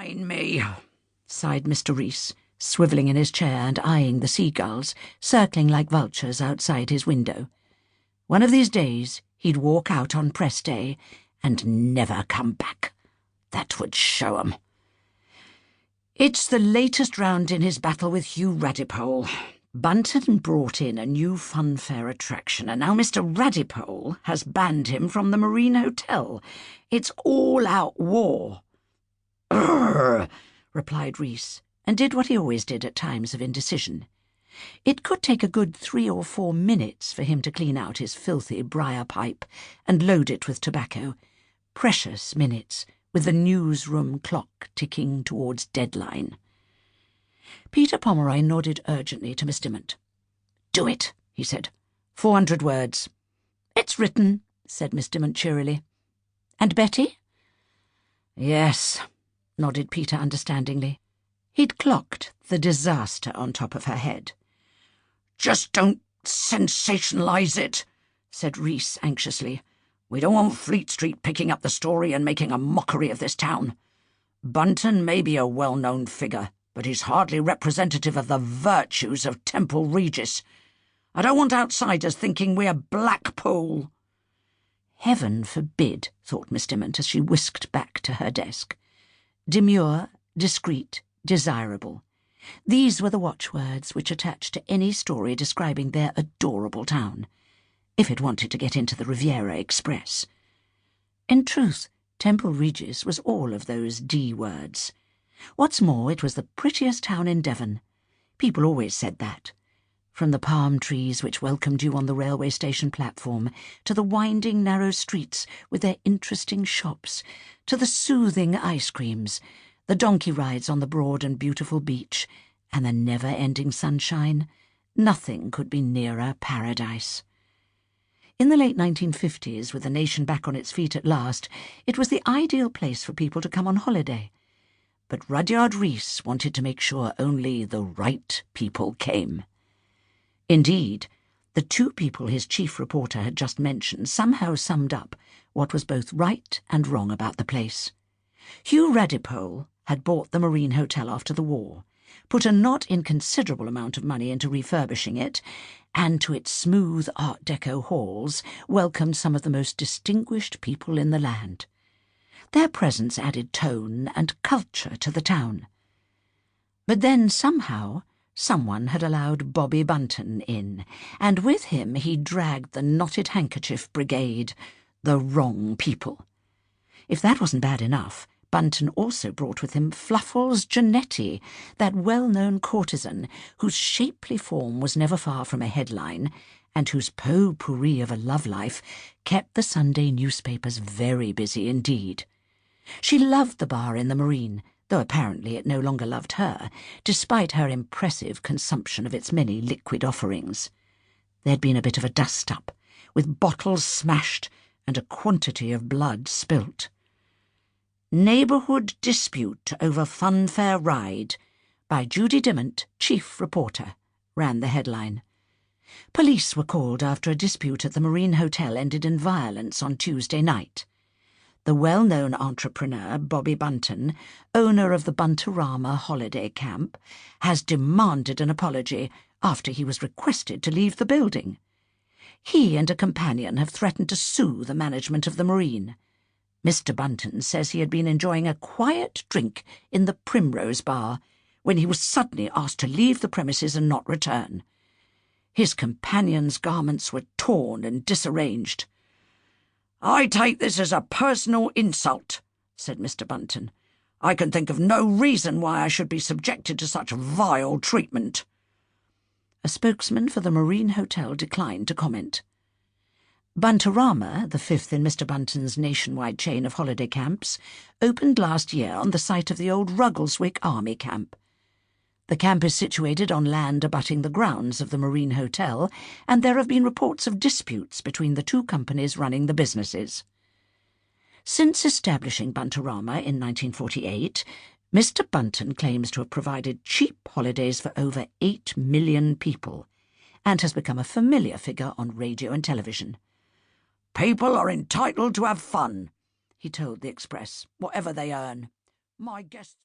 mind me, sighed Mr. Rees, swivelling in his chair and eyeing the seagulls, circling like vultures outside his window. One of these days he'd walk out on press day and never come back. That would show 'em. It's the latest round in his battle with Hugh Radipole. Bunton brought in a new funfair attraction, and now Mr. Radipole has banned him from the Marine Hotel. It's all-out war. "Urgh," replied Rees, and did what he always did at times of indecision. It could take a good 3 or 4 minutes for him to clean out his filthy briar pipe and load it with tobacco. Precious minutes, with the newsroom clock ticking towards deadline. Peter Pomeroy nodded urgently to Miss Dimont. "Do it," he said. 400 words. "It's written," said Miss Dimont cheerily. "And Betty?" "Yes," nodded Peter understandingly. He'd clocked the disaster on top of her head. "Just don't sensationalize it," said Rees anxiously. "We don't want Fleet Street picking up the story and making a mockery of this town. Bunton may be a well-known figure, but he's hardly representative of the virtues of Temple Regis. I don't want outsiders thinking we're Blackpool." Heaven forbid, thought Miss Dimont as she whisked back to her desk. Demure, discreet, desirable. These were the watchwords which attached to any story describing their adorable town, if it wanted to get into the Riviera Express. In truth, Temple Regis was all of those D words. What's more, it was the prettiest town in Devon. People always said that. From the palm trees which welcomed you on the railway station platform, to the winding narrow streets with their interesting shops, to the soothing ice creams, the donkey rides on the broad and beautiful beach, and the never-ending sunshine, nothing could be nearer paradise. In the late 1950s, with the nation back on its feet at last, it was the ideal place for people to come on holiday. But Rudyard Rees wanted to make sure only the right people came. Indeed, the 2 people his chief reporter had just mentioned somehow summed up what was both right and wrong about the place. Hugh Radipole had bought the Marine Hotel after the war, put a not inconsiderable amount of money into refurbishing it, and to its smooth Art Deco halls welcomed some of the most distinguished people in the land. Their presence added tone and culture to the town. But then somehow someone had allowed Bobby Bunton in, and with him he dragged the knotted handkerchief brigade, the wrong people. If that wasn't bad enough, Bunton also brought with him Fluffles Janetti, that well-known courtesan whose shapely form was never far from a headline, and whose pot-pourri of a love life kept the Sunday newspapers very busy indeed. She loved the bar in the Marine, though apparently it no longer loved her, despite her impressive consumption of its many liquid offerings. There'd been a bit of a dust-up, with bottles smashed and a quantity of blood spilt. "Neighbourhood Dispute over Funfair Ride" by Judy Dimont, chief reporter, ran the headline. Police were called after a dispute at the Marine Hotel ended in violence on Tuesday night. The well-known entrepreneur, Bobby Bunton, owner of the Buntoramas holiday camp, has demanded an apology after he was requested to leave the building. He and a companion have threatened to sue the management of the Marine. Mr. Bunton says he had been enjoying a quiet drink in the Primrose Bar when he was suddenly asked to leave the premises and not return. His companion's garments were torn and disarranged. "I take this as a personal insult," said Mr. Bunton. "I can think of no reason why I should be subjected to such vile treatment." A spokesman for the Marine Hotel declined to comment. Buntorama, the 5th in Mr. Bunton's nationwide chain of holiday camps, opened last year on the site of the old Ruggleswick Army Camp. The camp is situated on land abutting the grounds of the Marine Hotel, and there have been reports of disputes between the 2 companies running the businesses. Since establishing Buntorama in 1948, Mr. Bunton claims to have provided cheap holidays for over 8 million people, and has become a familiar figure on radio and television. "People are entitled to have fun," he told the Express, "whatever they earn. My guests